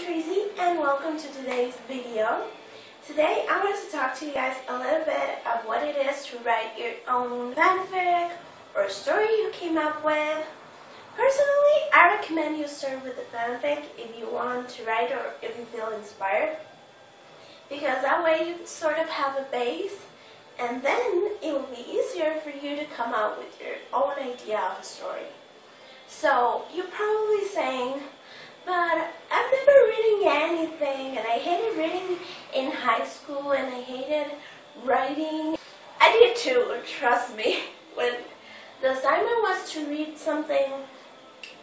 Tracy and welcome to today's video. Today I want to talk to you guys a little bit of what it is to write your own fanfic or a story you came up with. Personally, I recommend you start with a fanfic if you want to write or if you feel inspired, because that way you sort of have a base and then it will be easier for you to come out with your own idea of a story. So you're probably saying, but I've never written anything, and I hated reading in high school, and I hated writing. I did too, trust me. When the assignment was to read something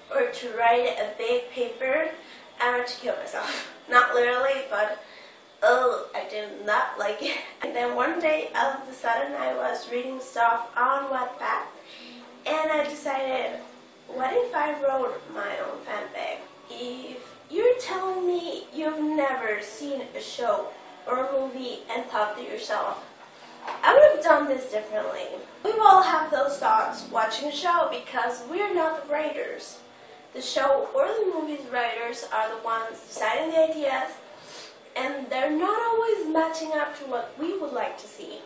or to write a big paper, I wanted to kill myself. Not literally, but I did not like it. And then one day, all of a sudden, I was reading stuff on Wattpad, and I decided, what if I wrote my own fanfic? If you're telling me you've never seen a show or a movie and thought to yourself, I would have done this differently. We all have those thoughts watching a show because we're not the writers. The show or the movie's writers are the ones deciding the ideas, and they're not always matching up to what we would like to see.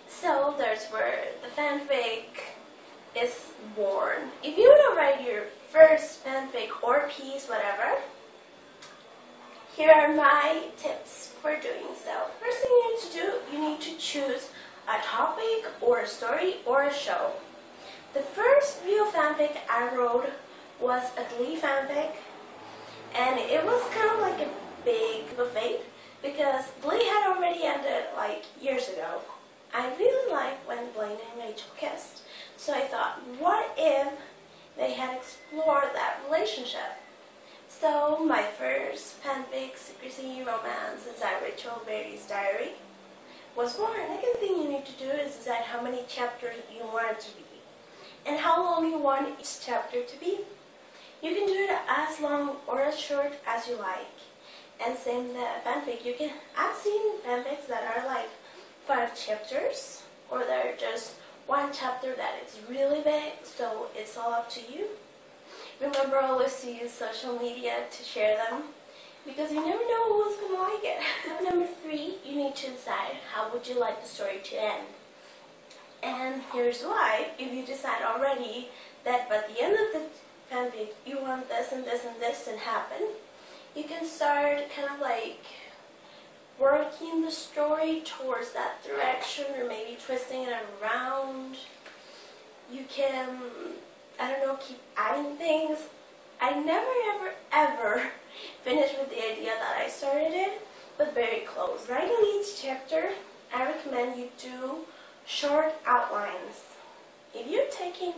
So there's where the fanfic is born. If you want to write your first fanfic or piece, whatever, here are my tips for doing so. First thing you need to do, you need to choose a topic or a story or a show. The first real fanfic I wrote was a Glee fanfic, and it was kind of like a big buffet because Glee had already ended like years ago. I really liked when Blaine and Rachel kissed, so I thought, what if they had explored that relationship? So my first fanfic, secrecy, romance, inside Rachel Berry's diary, was born. The second thing you need to do is decide how many chapters you want it to be and how long you want each chapter to be. You can do it as long or as short as you like. And same the fanfic. I've seen fanfics that are like 5 chapters, or they're just one chapter that is really big, so it's all up to you. Remember always to use social media to share them, because you never know who's going to like it. Number 3, you need to decide how would you like the story to end. And here's why. If you decide already that by the end of the fanfic you want this and this and this to happen, you can start kind of like working the story towards that direction, or maybe twisting it around. You can, I don't know, keep adding things. I never ever finished with the idea that I started it, but very close. Writing each chapter, I recommend you do short outlines. If you're taking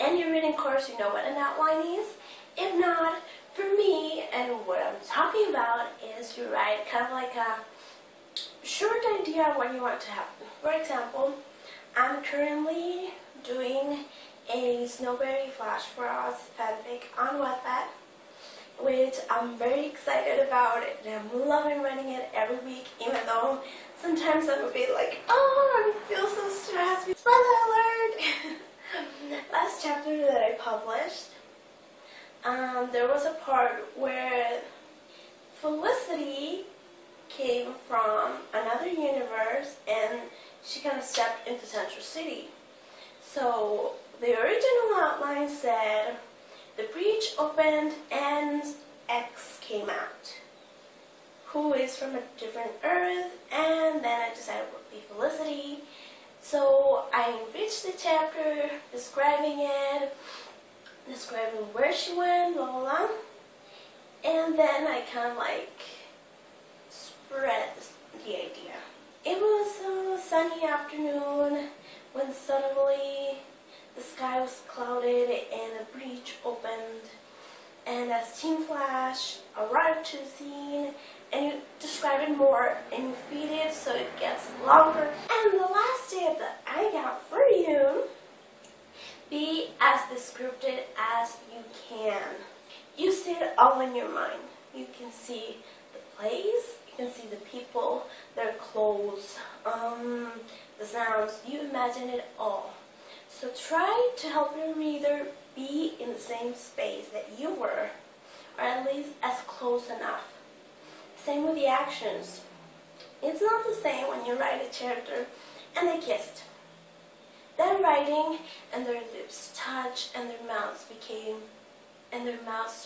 any reading course, you know what an outline is. If not, for me, and what I'm talking about is you write kind of like a short idea of what you want to happen. For example, I'm currently doing a Snowberry Flash Frost fanfic on Wattpad, which I'm very excited about, and I'm loving writing it every week, even though sometimes I'm a bit like, oh, I feel so stressed. Spoiler alert! Last chapter that I published, there was a part where Felicity came from another universe and she kind of stepped into Central City. So the original outline said the breach opened and X came out, who is from a different Earth, and then I decided it would be Felicity. So I enriched the chapter, describing it, describing where she went, blah blah blah, and then I kind of like spread the idea. It was a sunny afternoon when suddenly the sky was clouded and a breach opened, and as Team Flash arrived to the scene, and you describe it more and you feed it so it gets longer. And the last tip that I got for you, be as descriptive as you can. You see it all in your mind. You can see the place, you can see the people, their clothes, the sounds. You imagine it all. So try to help your reader be in the same space that you were, or at least as close enough. Same with the actions. It's not the same when you write a character and they kissed. Then writing and their lips touch and their mouths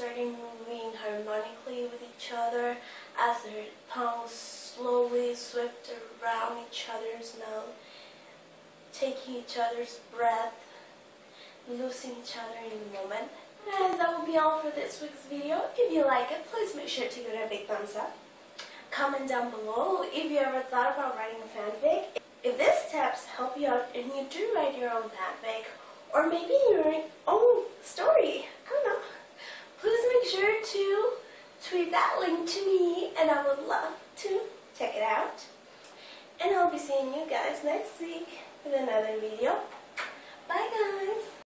started moving harmonically with each other as their tongues slowly swept around each other's mouth, taking each other's breath, losing each other in the moment. Guys, that will be all for this week's video. If you like it, please make sure to give it a big thumbs up. Comment down below if you ever thought about writing a fanfic. If these tips help you out and you do write your own fanfic, or maybe your own story, I don't know, please make sure to tweet that link to me and I would love to check it out. And I'll be seeing you guys next week with another video.